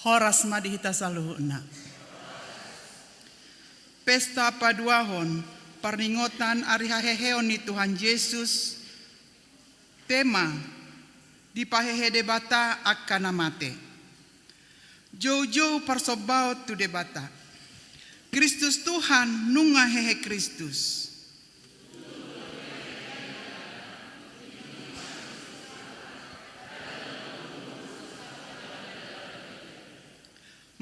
Horas madihita saluhuna. Pesta paduahon, perninggotan ari haheheon ni Tuhan Yesus. Tema, dipahehe debata akan mate. Jauh-jauh persobaut tu debata. Kristus Tuhan nunga hehe Kristus.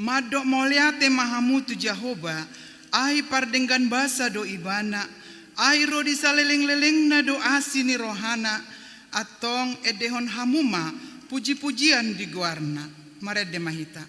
Madok moliate mahamutu Jehovah, ai pardenggan basa do ibana, ai ro disaleleng-leleng na do asini rohana, atong edehon hamuma, puji-pujian di guarna. Marede mahita.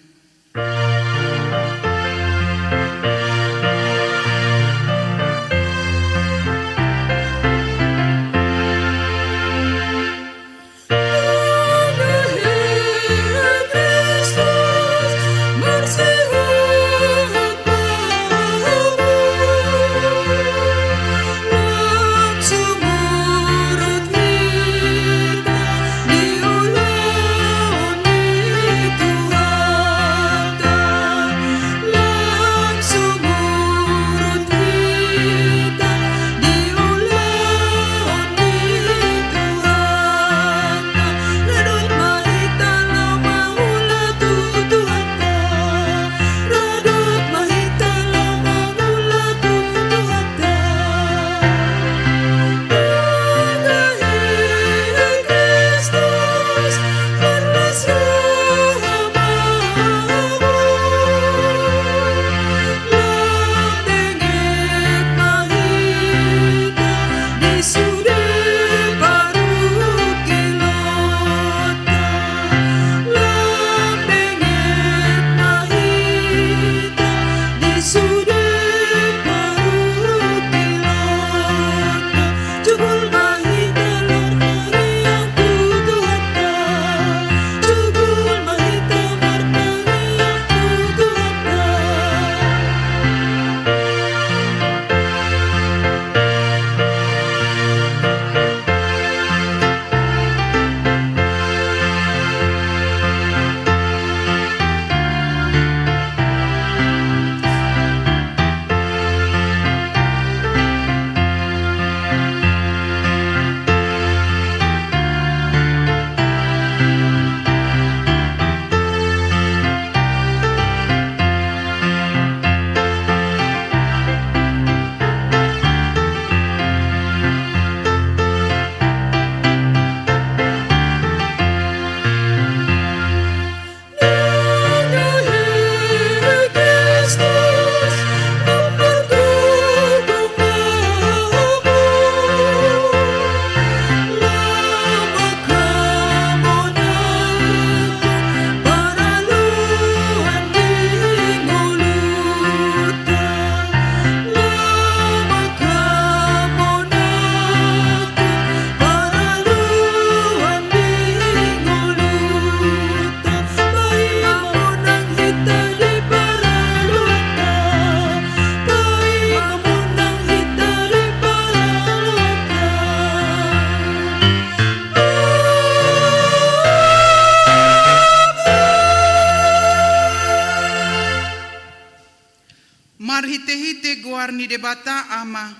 Marhite-hite guarni debata ama,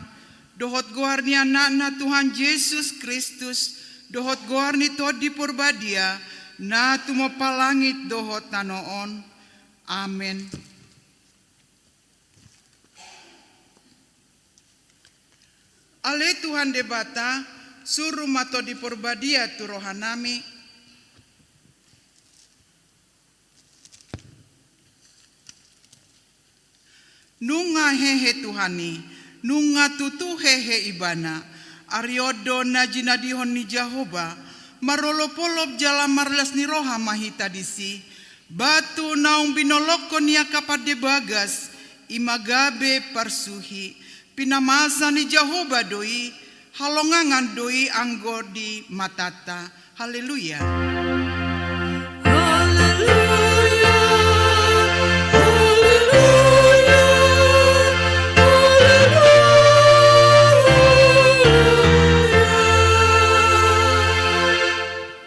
dohot guarni anak-anak Tuhan Yesus Kristus, dohot guarni to di purbadia, na tumo palangit dohot nanoon. Amen. Ale Tuhan debata, suruh mato di purbadia tu rohanami, nunga hehe Tuhani, nunga tutu hehe ibana, ariodo na jinadihon ni Jehovah, marolopolop jala marlas ni roha mahita disi, batu naung binoloko niya kapade bagas, imagabe parsuhi, pinamasa ni Jehovah doi, halongangan doi anggo di matata. Haleluya.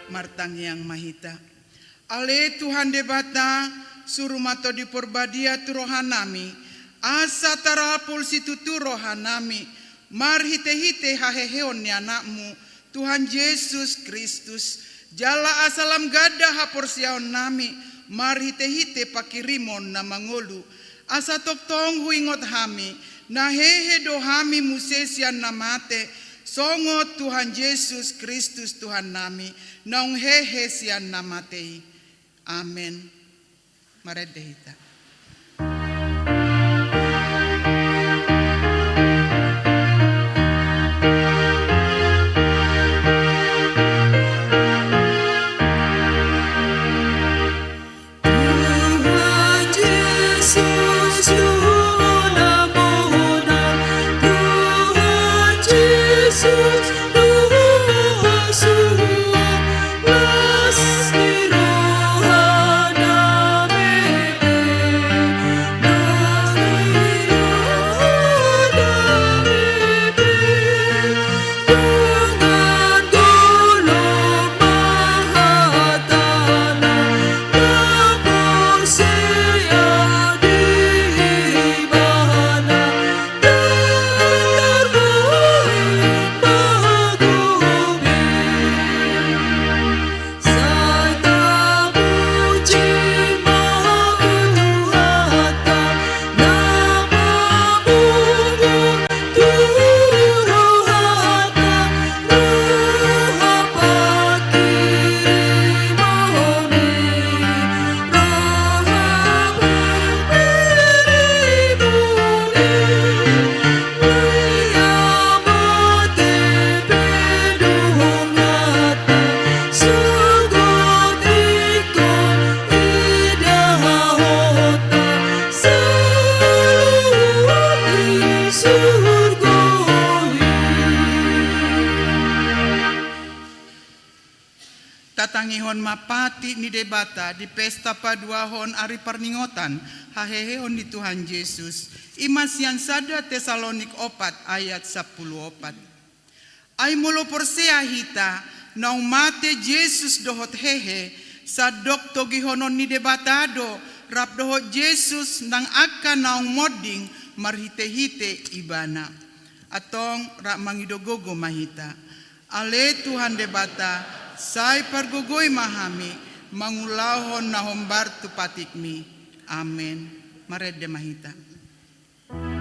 Martang yang mahita. Ale Tuhan debata, surumato di porbadia tu rohanami, asa tarapul situ tu rohanami, marhite-hite haheheon ni anakmu, Tuhan Yesus Kristus, jala asalam gada haporsiaon nami, marhite-hite pakirimon na mangolu, asa toktong huingot hami, na hehe dohami musesian namate, songo Tuhan Yesus Kristus Tuhan nami, naung hehe sian namatei. Amen. Maredehita. Tatangihon mapati ni debata di pesta paduahon ari parningotan hahehehon di Tuhan Yesus. Imasian sada Tesalonik 4 ayat 14. Ay mulo porsea hita naung mate Yesus dohot hehe sadok togihonon ni debatado rap dohot Yesus nang akan naung moding marhite-hite ibana. Atong rak mangidogogo mahita. Ale Tuhan debata sai pargogoy mahami mangulahon na hombar tupatikmi. Amen. Maredde mahita. Aku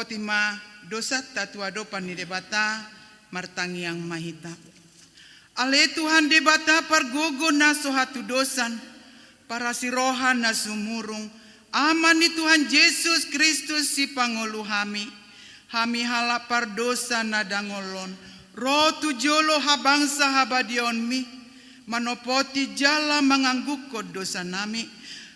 potima dosa tatua dopan ni debata martangi yang mahita. Ale Tuhan debata pargogo na sohatu dosan para sirohan na sumurung aman ni Tuhan Yesus Kristus si pangulu hami hala pardosa na dangolon roh tujolo habangsa habadion mi manopoti jala manganggukod dosa nami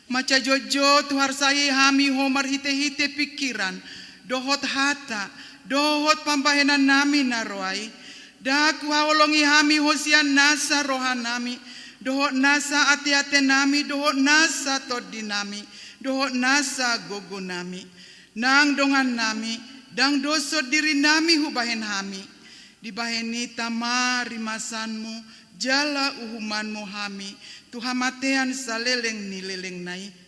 maca jojo tuhar sayi hami homar hite-hite pikiran dohot hata dohot pambahenan nami naroai daku hawolongi hami hosian nasa rohan nami dohot nasa ati-ate nami dohot nasa todi nami dohot nasa gogo nami nang dongan nami dang doso diri nami hubahen hami dibaheni tamari masanmu jala uhumanmu hami tuhamatean saleleng nileleng nai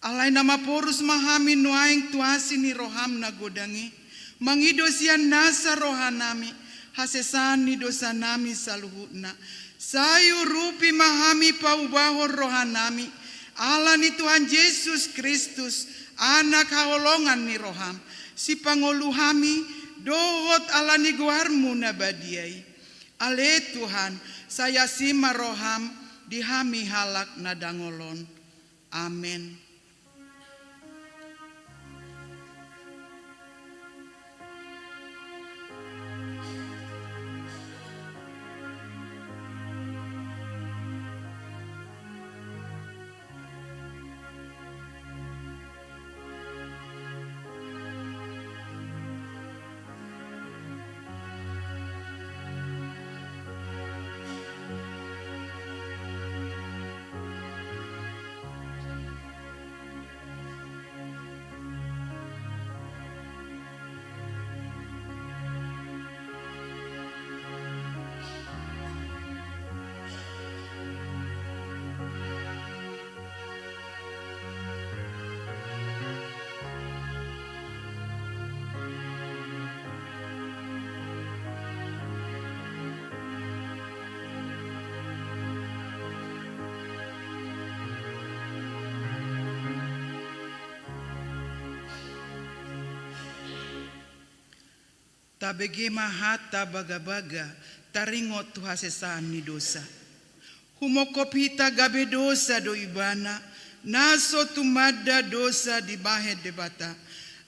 alai nama porus mahami nuaing tuasi ni roham na godangi mangidosian nasa rohanami hasesani dosa nami saluhutna sayu rupi mahami paubahor rohanami ala ni Tuhan Yesus Kristus anak hawolongan ni roham si pangoluhami dohot ala ni guarmu nabadiai ale Tuhan saya sima roham dihami halak nadangolon amin. Tabege mahata baga-baga taringot tuhasesaan ni dosa. Humokopita gabe dosa do ibana naso tumada dosa di bahe debata.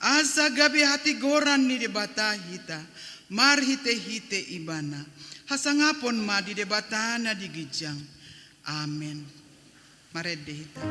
Asa gabe hati goran ni debata hita mar hite-hite ibana. Hasangapon ma di debatana di gijang. Amin. Marede hita.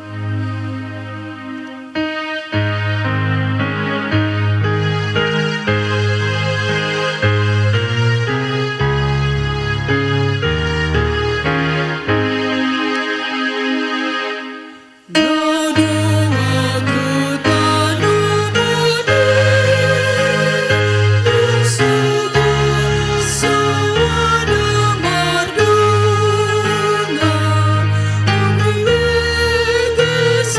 This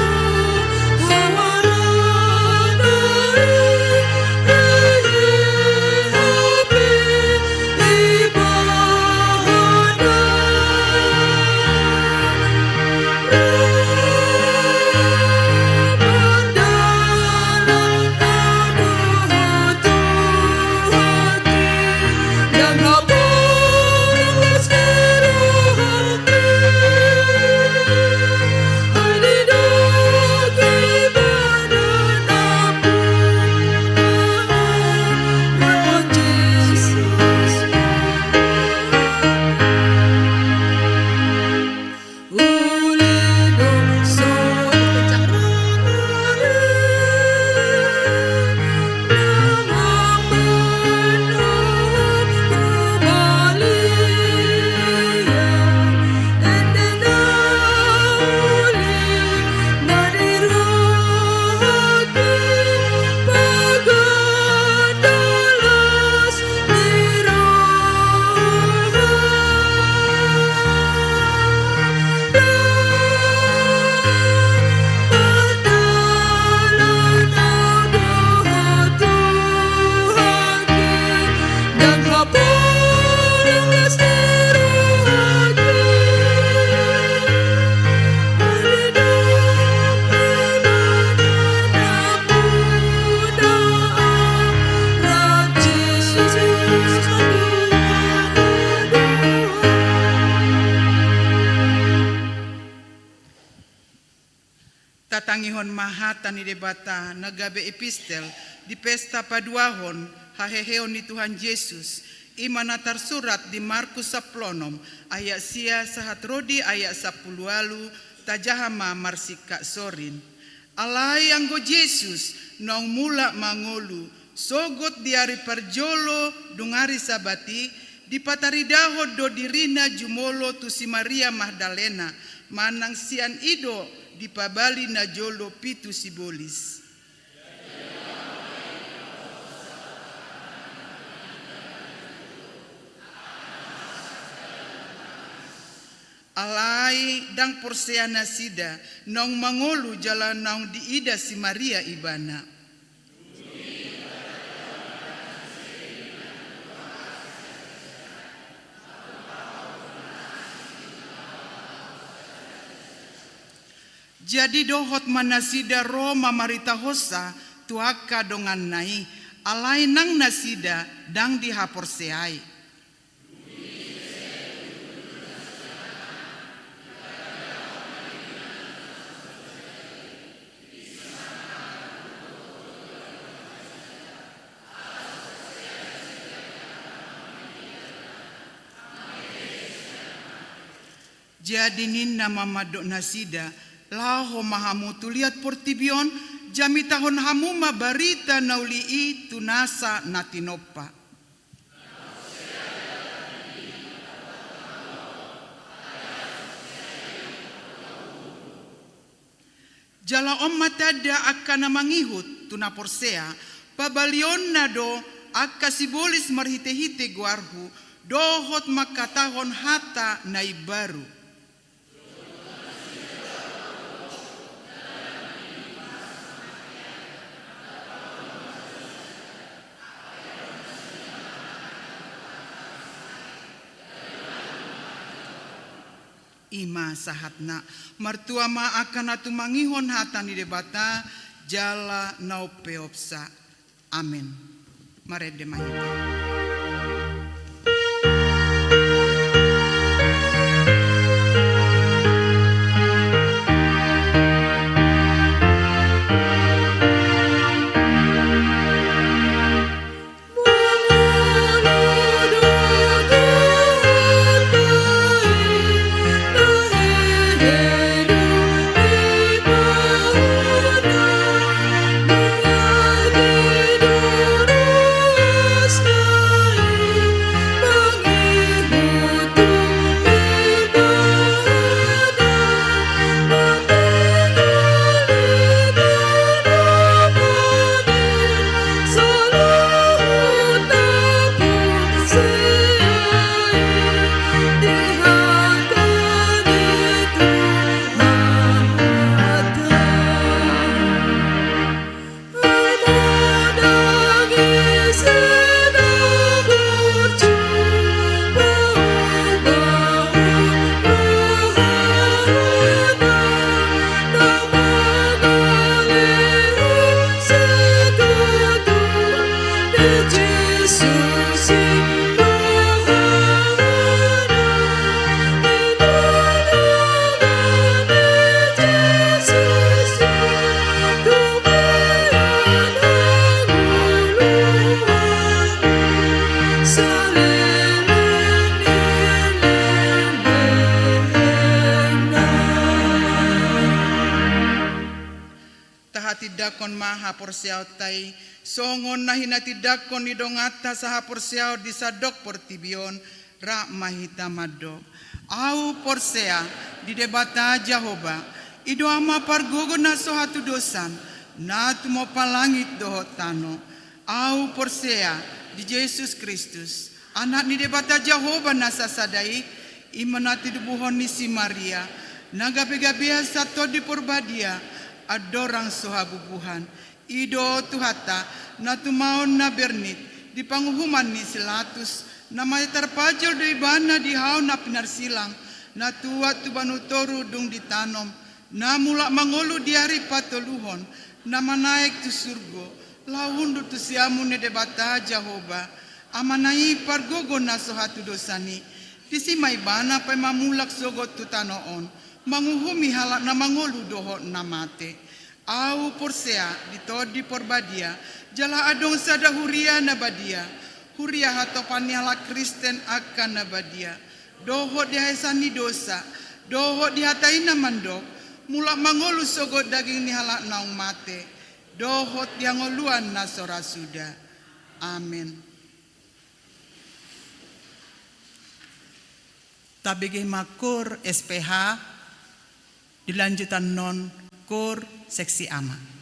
Tatangihon mahata ni debata nagabe epistel di pesta paduahon haheheon ni Tuhan Yesus imana tersurat di Markus 10 ayat sia sahat rodi ayat 10 tajahama marsika sorin. Alai anggo Yesus nong mula mangolu sogot diari parjolo dungari sabati di pataridaho do dirina jumolo tu si Maria Magdalena manang sian ido di pabali na jolo pitu sibolis. Alai dang porseana sida nong mangolu jalan nong di ida si Maria ibana. Jadi dohot manasida Roma marita hosa tuaka dongan nai alai nang nasida dang dihaporseai. Jadi ninna mamadok nasida laho mahamu tuliat portibion jami tahun hamuma barita naulii tunasa natinopa. Jala omma tada akan mangihut tuna porsea pabalion nado akka sibolis marhite-hite guarhu dohot makatahon hata naibaru. Ima sahatna martua ma akan atu mangihon hata ni debata jala naupeopsa. Amin. Mare demahita. Tidakon maha porsiao tai songon nahina tidakon nidongata saha porsiao disadok portibion ra mahita mado au porsea di debata Jahoba ido ama pargogo na sohatu dosan na tumo palangit dohotano au porsea di Yesus Kristus anak ni debata Jahoba na sasadai imanati dubuhon ni si Maria nagabe-gabea sato di porbadia adorang sohabubuhan ido tuhata na tumaon na bernit di panguhuman ni silatus na may tarpajol do ibana di hao na pinarsilang na tuwa tubanutoru dung ditanom na mula mangolu diari patoluhon na manaik tu surgo laundu tu siamu ne debata Jahoba amanai pargogo na sohatu dosani disimay bana pay mamulak sogot tu tanoon manguhumi halak na mangolu doho na mate Au porsea ditodi porbadia jala adong sada huria nabadia huria hatopania la Kristen akan nabadia doho dihaisani dosa doho dihataina mandok mulak mangolu sogot daging nihalak naung mate doho tiangoluan nasora sudah. Amin. Tabigi makur SPH dilanjutan non kur seksi ama.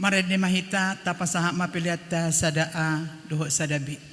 Marede mahita tapasaha mapiliata sadaa doho sadabi.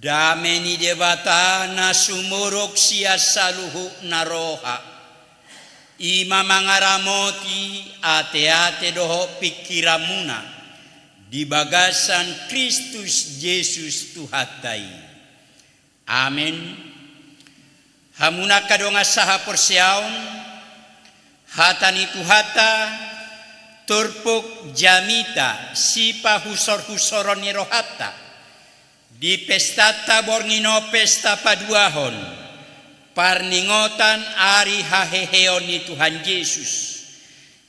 Dameni debata na sumurok siya saluhu na roha. Ima mangaramoti ate-ate doho pikiramuna. Di bagasan Kristus Yesus Tuhatai. Amen. Hamuna kadonga saha persiaon. Hatani Tuhata. Turpuk jamita sipa husor-husoron ni rohata. Di pestata borngino pesta paduahon, parningotan ari haheheon ni Tuhan Yesus.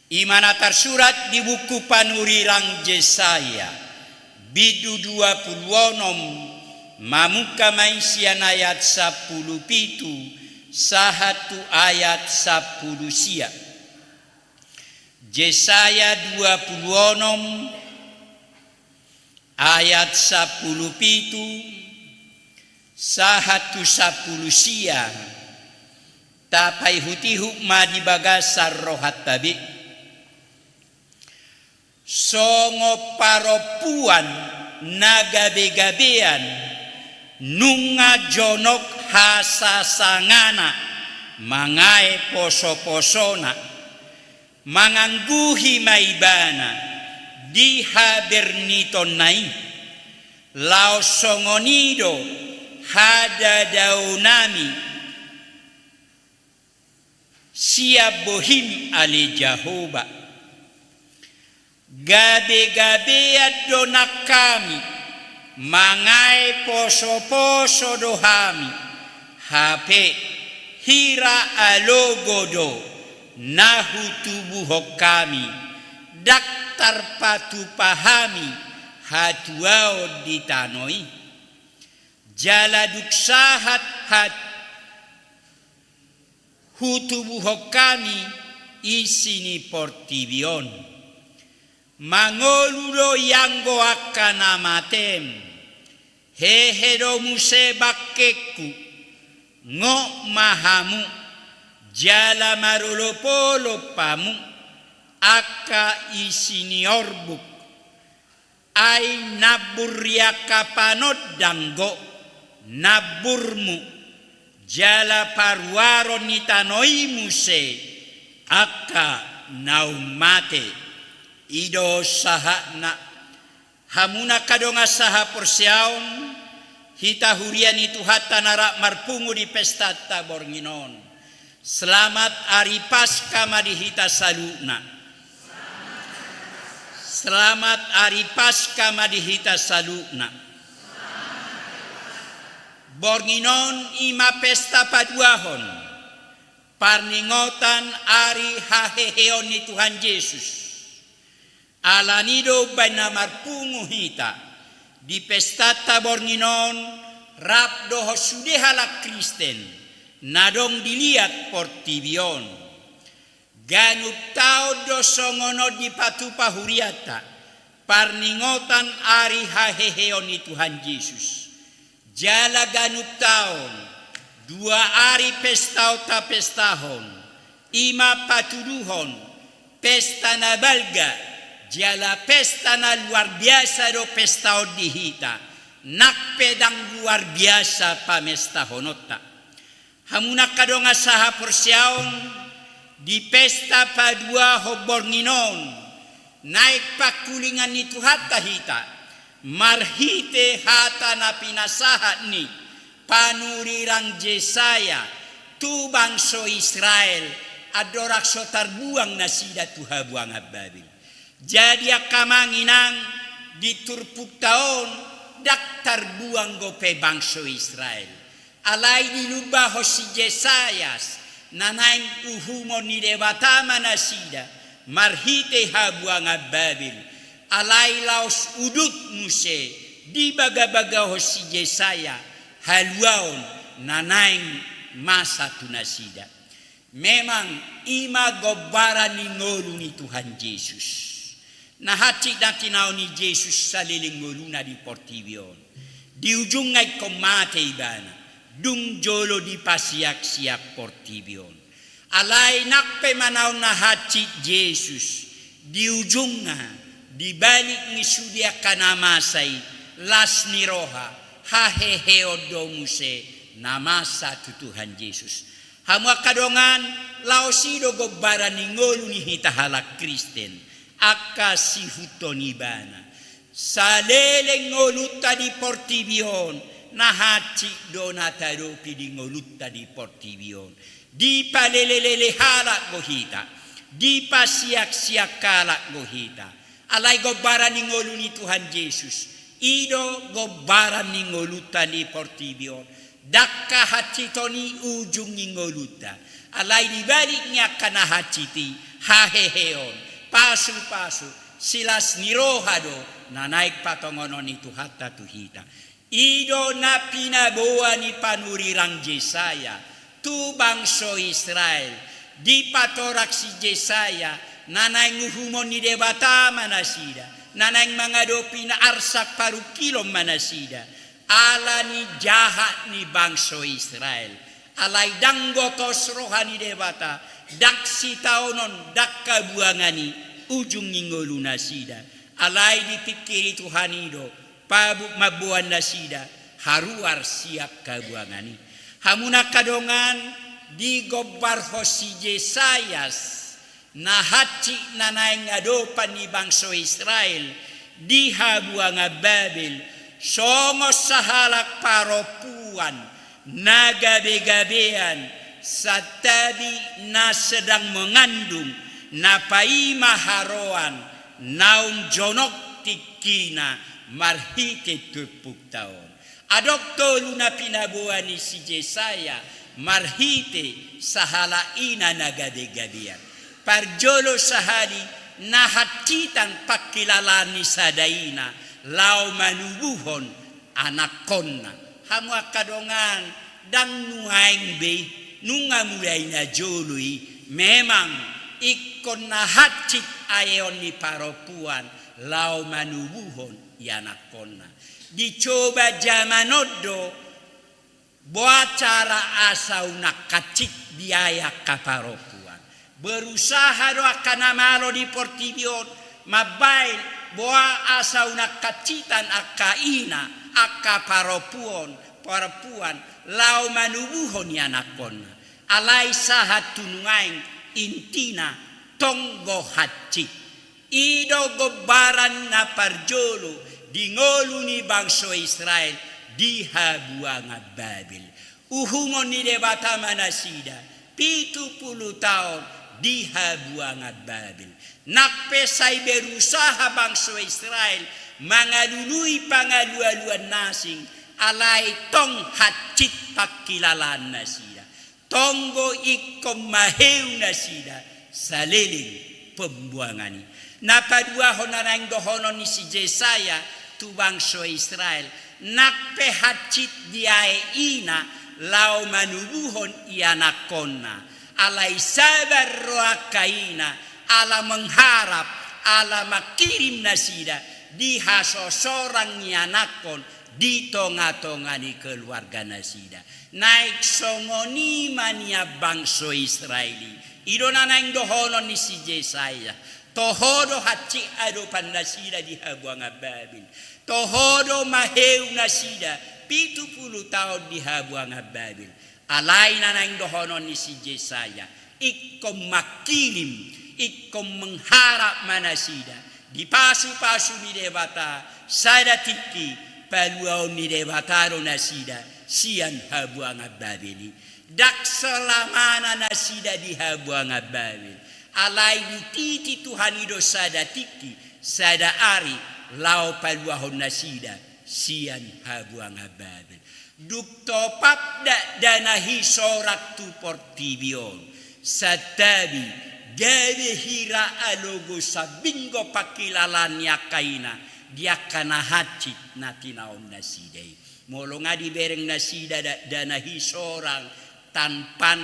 Imana tersurat di buku panurirang Yesaya, bidu 26, mamuka maisian ayat 10 pitu, sahatu ayat 10 sia. Yesaya 26 ayat 10 pitu sahatu 10 sia tapai hutihu ma di bagasar rohat tabi songo paropuan nagabe-gabean nunga jonok hasasangana mangae poso-posona mangangguhi maibana di haberniton nai lao songonido hada daunami siap bohim ali Jehovah gabe-gabe donak kami mangai poso-poso dohami hape hira alogodo nahu tubuh kami daktar patu pahami hatuao ditanoi jala duksahat hat hutubuh kami isini portibion mangoludo yanggo akana matem hehero muse bakkeku ngo mahamu jala marolopolo pamu aka isini orbuk ai naburya kapanot danggo naburmu jala parwaro nitanoi muse aka naumate ido sahana hamuna kadonga saha porsiaon hita hurian itu hatta narak marpungu di pesta tabornginon selamat hari Paskah madihita saluna selamat hari Paskah madihita saluna bornginon ima pesta paduahon parningotan ari haheheon ni Tuhan Yesus alanido bana marpungu hita di pesta tabornginon rap doho sudehala Kristen nadong dilihat portibion ganuk tao dosongono di patu pahuriata parningotan ari haheheon ni Tuhan Yesus jala ganuk taon dua ari pestao ta pestahon ima patuduhon pesta na balga jala pesta na luar biasa do pestao dihita nak pedang luar biasa pamestahonota hamuna kadonga saha porsiaon di pesta padua hobornginon naik pakulingan itu hatta hita marhite hata na pinasahat ni panurirang Jesaya tu bangso Israel adorak sotar buang nasida tuha buang ababil jadi akamanginang diturpuk taon daktar buang gope bangso Israel alai dilubah hosi Jesayas nanaing uhumo ni debatama nasida marhite habuang ababil alai laos udut muse di baga-baga hosi Jesaya haluaon nanaing masa tunasida memang ima gobara ni ngolu ni Tuhan Yesus na hati natinao ni Yesus saliling ngolu na di portibion di ujung ngay komate ibana dung jolo di pasiak-siak portibion alai nakpe manaw na hati Yesus di ujung nga di balik ni sudia kanamasay las ni roha haheheodo muse namasa tutuhan Yesus hamwa kadongan laosido gobara ni ngolu ni hitahalak Kristen aka si hutoni bana salele ngolutta di portibion na haci donataropi di ngolutta di portibion di palelelele halak gohita di pasiak-siak kalak gohita alai gobara ni ngolu ni Tuhan Yesus ido gobara ni ngolutta di portibion dakka hacitoni ujung ni ngolutta alai dibaliknya kana haciti haheheon pasu-pasu silas nirohado na naik patongono ni tuhatta tuhita ido na pinaboa ni panurirang Jesaya tu bangso Israel di patorak si Jesaya na naing uhumon ni debata manasida na naing mangadopi na arsak paru kilo manasida ala ni jahat ni bangso Israel alai danggotos rohani debata dak si taonon dak kabuangani ujung ngingolu nasida. Alai dipikiri Tuhan ido, pabuk mabuan nasida, haruar siap kabuangani. Hamuna kadongan di gobar hosi Jesayas, nahaci nanaing adopan ni bangsa Israel, di habuanga Babel, songos sahalak paropuan, nagabe-gabean, satabi na sedang mengandung, napaima haroan, naum jonok tikina, marhite tupuk taon. Adokto luna pinabuani si Jesaya, marhite sahala ina nagabe-gabean. Parjolo sahari nahatitan pakilalani sadaina, lau manubuhon anakonna. Hamu akadongan dang nuaing be nunga mulai na jolui memang ikon nahatit ayon ni paropuan lau manubuhon yanakonna. Dicoba jamanodo buat cara asau nakacik biaya kaparopuan. Berusaha do akan amalo di Portibion mabail boa asa una kacitan akaina akaparopuon parapuan lau manubuhon yanakon alai sahat tunungaing intina tonggo hacik ido gobaran na parjolo di ngolu ni bangsa Israel di habuanga Babel uhumon ni debata manasida 70 tahun di habuanga Babel. Nakpesay berusaha bangsa Israel mangalului pangalualuan nasing alay tong hacit pakilalan nasida. Tonggo ikom maheu nasida saliling pembuangani. Napaduahon na nang dohonon ni si Jesaya tu bangsa Israel. Nakpe hacit diae ina lau manubuhon ianakonna. Alai sabar roa kaina, ala mengharap, ala makirim nasida, di haso sorang nyanakon, di tonga-tonga ni keluarga nasida. Naik songoni mania bangso Israeli. Idona nang dohonon ni si Jesaya. Tohodo haci ado pandasida di habuanga Babel. Tohodo maheu nasida, 70 tahun di habuanga Babel. Alai nanang dohonon ni si Jesaya ikom makirim ikom mengharap manasida di pasu-pasu ni debata sada tiki paluau ni debata ro nasida sian habuanga Babeli dak selamana nasida di habuanga Babel alai di titi Tuhan ido sada tiki sada ari lau paluahon nasida sian habuanga Babel duk topap danahi sorak tu Portibion satabi gabe hira alogo sabingo pakilalan kaina dia kana hacit natinaon nasidai molo ngadi bereng nasida danahi sorang tanpan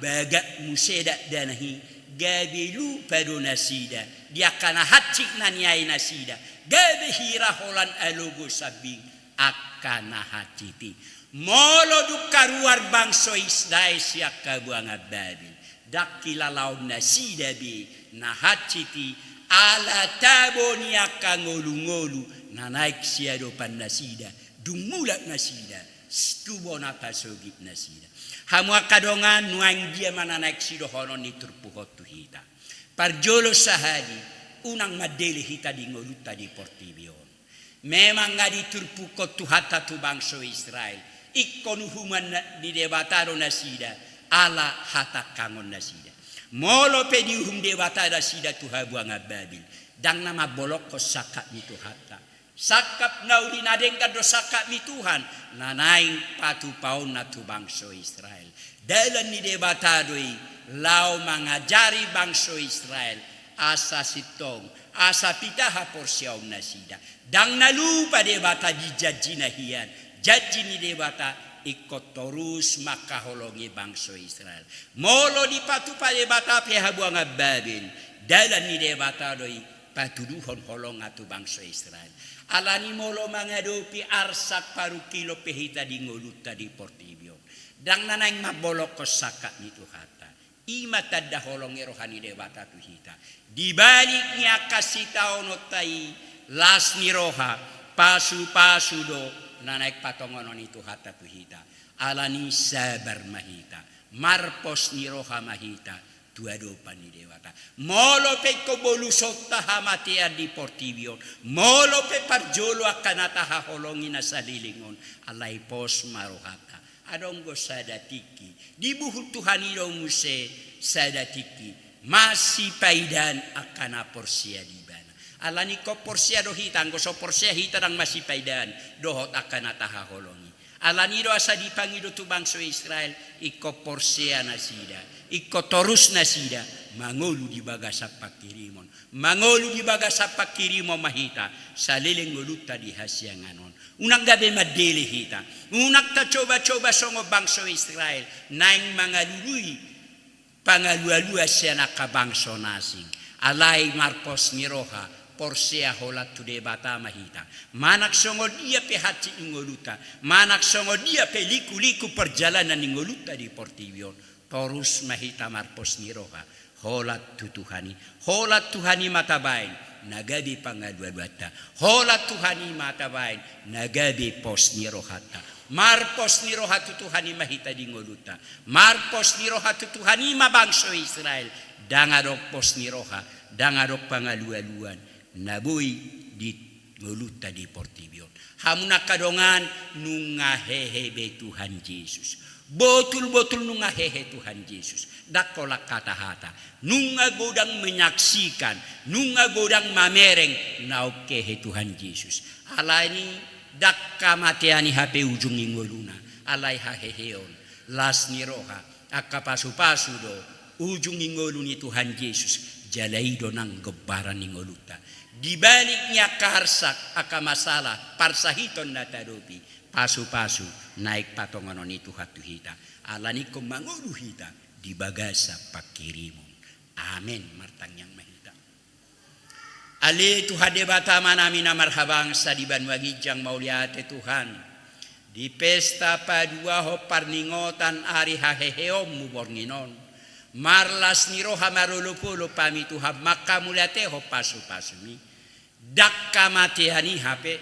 bagak museda danahi gabe lu padu nasida dia kana hacit naniai nasida gabe hira holan alogo sabing akana haciti molo dukaruar bangso Israel siak kabuanga Babel dakila laun nasida bi nahaciti ala taboni akangolu-ngolu nanaik siado pan nasida dumulak nasida stubona pasogit nasida hamu akadongan nuang dia mana naik sido honon ni turpuhot tu hita parjolo sahadi unang madele hita di ngoluta di Portibion memang ngadi turpukot tu hata tu bangso Israel ikon human di debataro nasida ala hata kangon nasida molo pedi hum debata nasida tu habuanga Babel dang nama bolok ko sakap ni tu hata sakap nauli nadeng kado sakap ni Tuhan nanaing patu paun na tu bangso Israel dalam ni debatadoi lau mangajari bangso Israel asa sitong asa pitaha porsiaum nasida dang nalupa debata di jajina hian janji ni debata ikut terus maka holongi bangsa Israel molo di patu pa debata pe habuanga Babel dalam ni debata doi patuduhon holong atu bangsa Israel alani molo mangadopi arsak paru kilo pehita di ngoluta di Portibion dang nanang mabolok ko sakat ni tu hata Ima tadda holongi rohani dewata tuhita. Di baliknya kasih tahu notai las ni roha pasu do naik patongonon itu hata tuhita. Alani sabar mahita. Marpos ni roha mahita. Tua dopa ni dewata. Molo pe ko bolusot taha matia di portivion. Molo pe parjolo akanata ha holongi na salilingon. Alai pos marohata. Adong go sadatiki dibuhut Tuhan ilo muse sadatiki masih paidan akana porsia di bana alani ko porsia do hitang go so porsia hitang masih paidan dohot akana taha holongi alani do asa dipangido tu bangsa Israel iko porsia nasida iko torus nasida mangolu di bagasa pakirimon mangolu di bagasa pakirimon mahita saliling ngoluta di hasianganon unang gabi madeli hita unak ta coba-coba songo bangsa Israel naing mangalului pangalua-lua siya nakabangso nasing alay marpos ni roha porsia holat tude bata mahita manak songo dia pe hati ingoluta manak songo dia pe liku-liku perjalanan ingoluta di portivion torus mahita marpos ni roha holat tuhani mata bain nagabi pangadua-duata holat tuhani mata bain nagabi pos ni rohata marpos ni rohatu tuhani mahita di ngoluta marpos ni rohatu tuhani mabangso Israel dangadok pos ni roha dangadok pangalua-luan nabui di ngoluta di portivion hamuna kadongan nunga hehebe Tuhan Yesus betul-betul nunga hehe Tuhan Yesus dakolak kata-hata nunga godang menyaksikan nunga godang mamereng naukehe Tuhan Yesus alani dakka mateani hape ujung ingoluna alai haheheon las ni roha akapasu-pasu do ujung ingoluni Tuhan Yesus jalaido nang gebaran ingoluta dibaliknya karsak akamasalah parsahiton natadopi pasu-pasu naik patonganon itu hatuhita alani ko mangoluhita di bagasa pakirimon amen martang yang mahita ali Tuhan debata manamina marhabang sa di banwagijang mauliate Tuhan di pesta padua ho parningotan ari haheheom mubornginon marlas ni roha marulupulo pami Tuhan maka muliate ho pasu-pasumi dakka mateani hape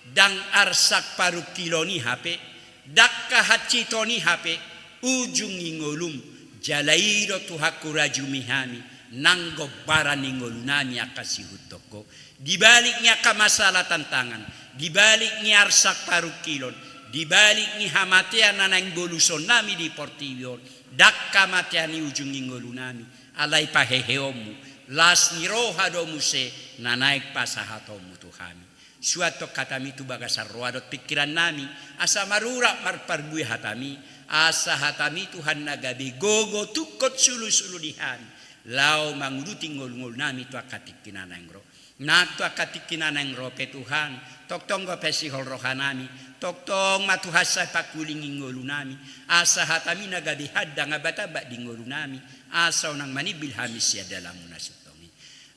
dang arsak paru kiloni hape dakka hacitoni hape ujung ingolum jalairo tuhakura jumihami nanggo baran ingolunami akasihutoko dibaliknya ka masalah tantangan dibaliknya arsak paru kilon dibaliknya hamatean nanang goluson nami di portivion dakka mateani ujung ingolunami alai paheheomu las niroha domuse nanaik pasahatomu Tuhami suatu katami tu bagasar roadot pikiran nami asa marura marparbui hatami asa hatami Tuhan nagabi gogo tukot sulu-sulu dihani lau manguruti ngol-ngol nami tu akatikinan engro nak tu akatikinan engro pe Tuhan toktong go pesihol rohanami toktong matuhasa pakuling ngolu nami asa hatami nagabi hadda ngabataba di ngolu nami asa unang manibil hamis ya dalam munasib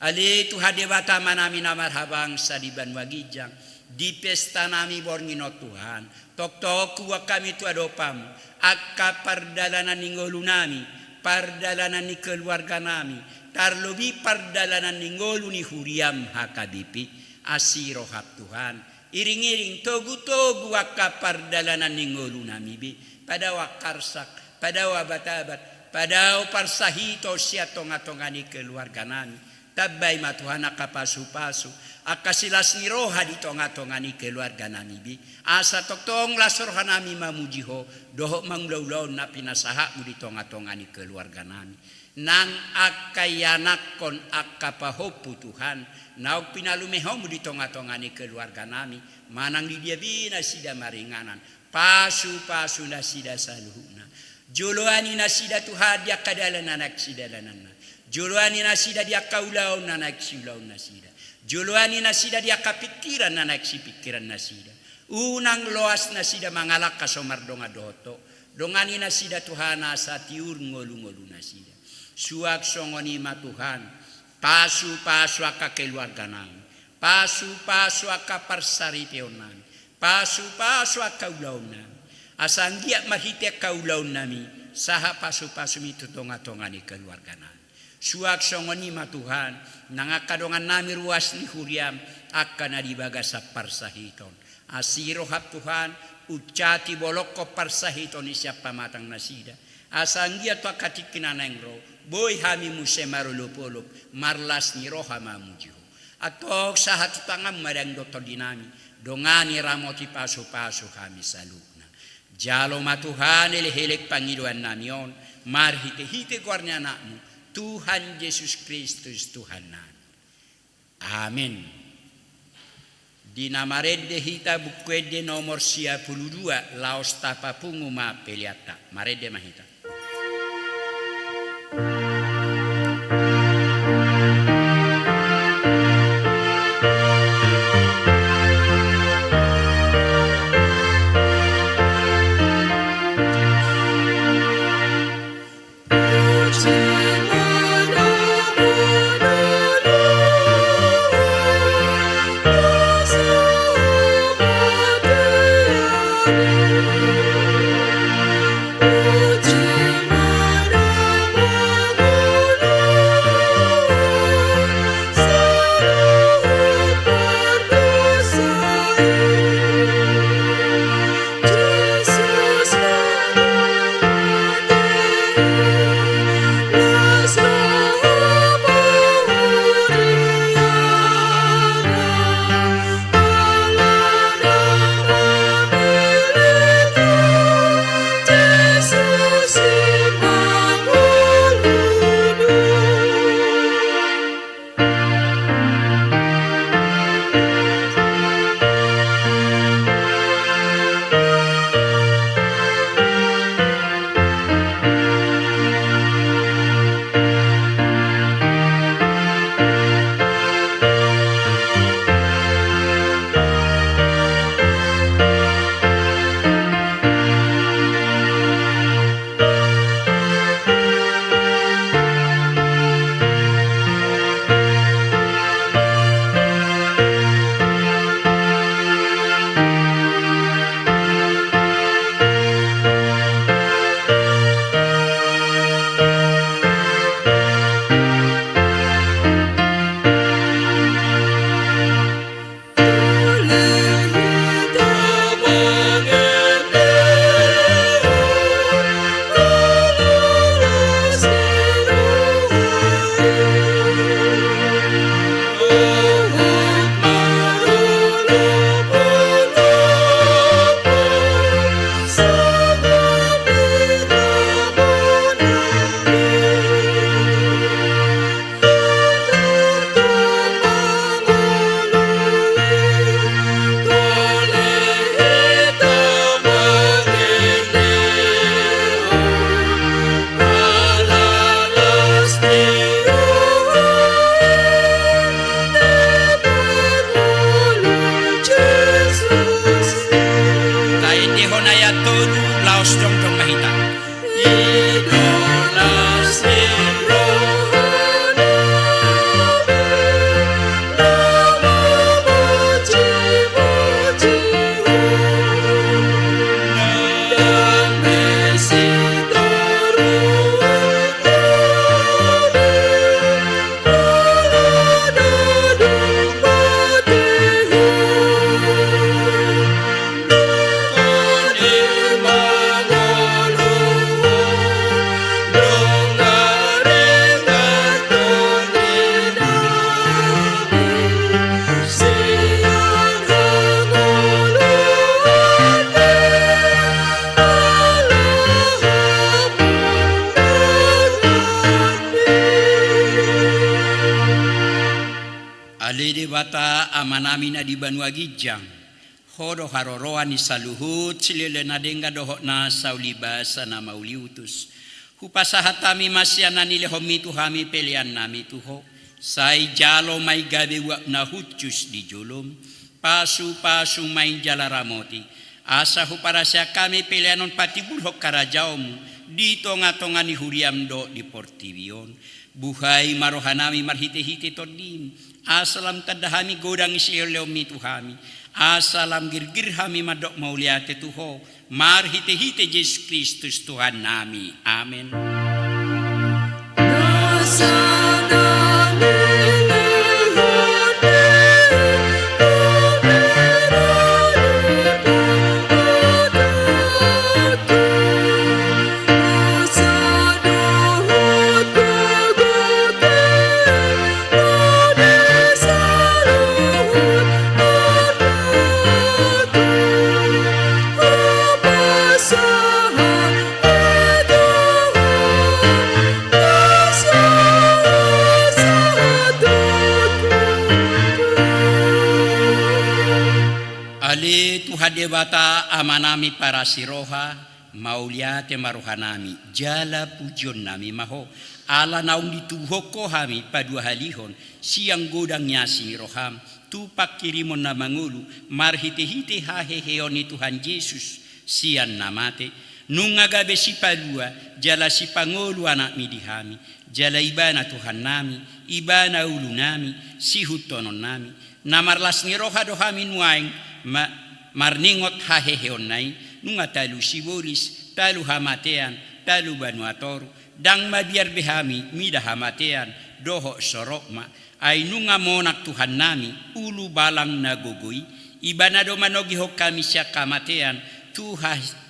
ali Tuhan dewata manami namarhabang sa di banwagijang di pesta nami borngino Tuhan tok kuwa kami tu adopam akka pardalanan ningolu nami pardalanan ni keluarga nami tarlobi pardalanan ningolu ni huriam hakabipi asiro hak Tuhan iring-iring togu-togu akka pardalanan ningolu nami bi pada wakarsak pada wabatabat pada parsahito siya tonga-tongani keluarga nami tabay matuhan akapasu-pasu akasilas ni roha di tonga-tongani keluarga nami bi asa toktong lasroha nami mamujiho doho manglaulaw na pinasaha mo di tonga-tongani keluarga nami nang akayanakon akapahopu Tuhan naog pinalumeho mo di tonga-tongani keluarga nami manang di dia bina sida maringanan pasu-pasu na sida saluhuna joloani na sida Tuhan dia kadalan anak sida lanana juluani nasida dia kaulau nanak siulau nasida. Juluani nasida dia kapikiran nanak si pikiran nasida. Unang loas nasida mangalak kasomar donga doto. Dongani nasida Tuhana sa tiur ngolu-ngolu nasida. Suak songoni ma Tuhan. Pasu-pasu aka keluarga nami. Pasu-pasu aka parsaripeon nami. Pasu-pasu aka ulau nami. Asanggiak mahite kaulau nami. saha pasu-pasu itu tonga-tongani keluargana. Suak songoni ma Tuhan, nangakadongan nami ruas ni huriam akan adibaga sa parsahiton. Asiro hap Tuhan, ucati bolok ko parsahiton ni siapa matang nasida. Asanggia to katikina nengro, boy hami muse marulupulup, marlas ni roha mamujiho. Atok sahat tangam marang doktor dinami, dongani ramoti pasu-pasu kami salukna. Jalo ma Tuhan elek pangiduan namion, marhite-hite guarnya anakmu. Tuhan Yesus Kristus Tuhan nan. Amin. Di nama redde hita bukwede nomor 52 laos tapapungu ma peliata. Marede mahita. Alede bata amanami na di Banua Gijang. Hodo haroroa ni saluhut silile na denga doho na saulibasa na mauliutus. Hupasahatami masyana nile homitu hami pelian nami tuho. Sai jalo may gabi wak na hutjus di julum. Pasu-pasu may jalaramoti. Asa huparasya kami pelianon patibulhok karajaomu. Dito nga tonga ni huriam do di Portivion. Buhay marohanami marhite-hite todim. Asalam kadahami godang isiyo mituhami. Asalam girgir hami madok mauliate Tuho. Mar hite-hite Yesus Kristus Tuhan nami. Amin. Ali Tuhan debata amanami para siroha mauliate marohanami jala pujon nami maho ala naung dituhoko hami padua halihon siang godangnya siroham tupak kirimon na mangulu marhite-hite haheheoni Tuhan Yesus sian namate nungagabe si palua jala si pangolu anak midihami jala ibana Tuhan nami ibana ulu nami si hutonon nami namarlas niroha dohami nuaing marningot haheheon nai nunga talu sibolis talu hamatean talu banuatoru dang mabiar behami mida hamatean doho sorokma ay nunga monak Tuhan nami ulu balang nagogoi ibana do manogi kami siya kamatean tu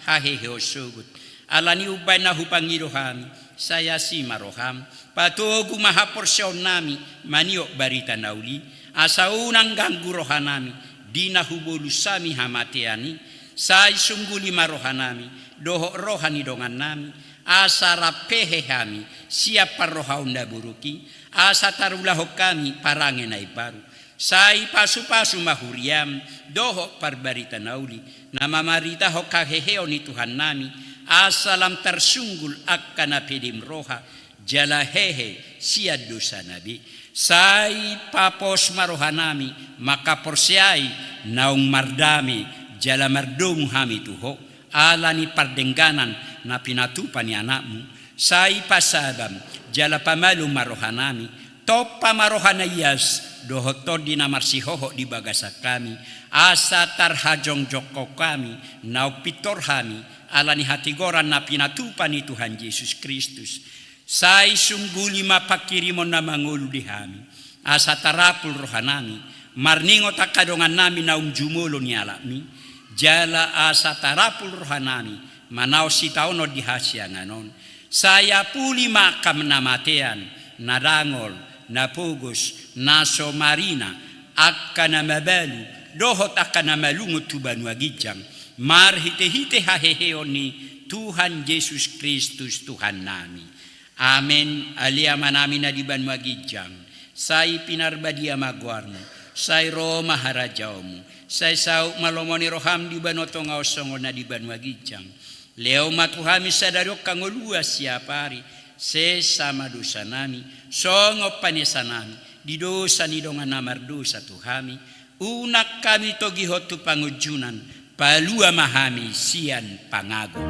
haheheo sugut alani ubay na hupangiro hami saya si maroham patuogu mahaporsyon nami maniok barita nauli asa unang ganggu rohanami dina hubolu sami hamateani sai sungguli marohanami doho rohani dongan nami asa rapehe hami siapa rohaunda buruki asa tarulaho kami parangenai baru sai pasu-pasu mahuriam doho parbarita nauli nama marita hokaheheo ni Tuhan nami asalam tersunggul akan apedim roha jala hehe sia dosa nabi sai papos marohanami maka porsiai naung mardami jala mardong hami tuho alani pardengganan na pinatupani anakmu sai pasabam jala pamalu marohanami topa marohanayas dohotod di namarsihoho di bagasa kami asa tarhajong joko kami nau pitor hami alani hatigoran na pinatupani Tuhan Yesus Kristus sai sungguli mapakirimon na mangulu di hami asa tarapul rohanami marningot akadongan nami naung jumulo ni alami jala asa tarapul rohanami manao sitauno di hasyanganon saya puli makam namatean nadangol napugos naso marina akana mabalu dohot akana malungut tuban wagijang marhite-hite haheheoni Tuhan Yesus Kristus Tuhan nami. Amen. Aliama namin na diban magijang. Say pinarbadia magwarno. Say Roma harajaomu. Say sao malomoni roham diban otong ausongo na diban magijang. Leo matuhami sa darok kangolua siapari. Se sama dosa nami. Songo panesa nami. Di dosa ni dongan namardosa tuhami. Unak kami togihotu pangujunan. Palua mahami sian pangago.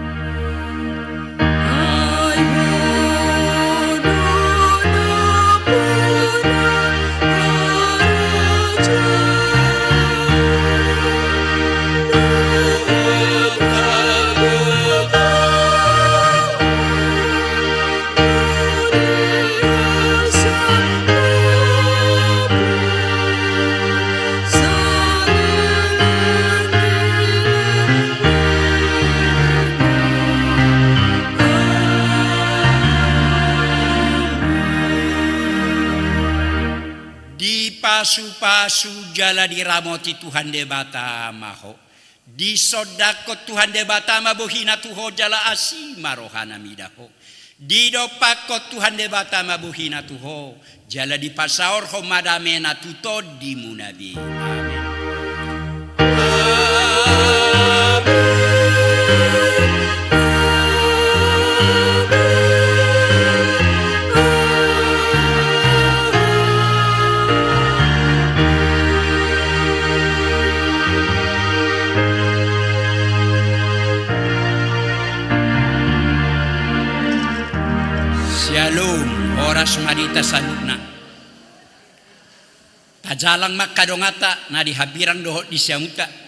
Pasu-pasu jala diramoti Tuhan debata maho. Di sodakot Tuhan debata mabuhina tuho jala asima rohana midaho. Di dopakot Tuhan debata mabuhina tuho jala di pasaor homadamena tutod di munabi. Amin. Shalom, oras marita saluna. ajalang makadongata na dihabirang doho di siamuta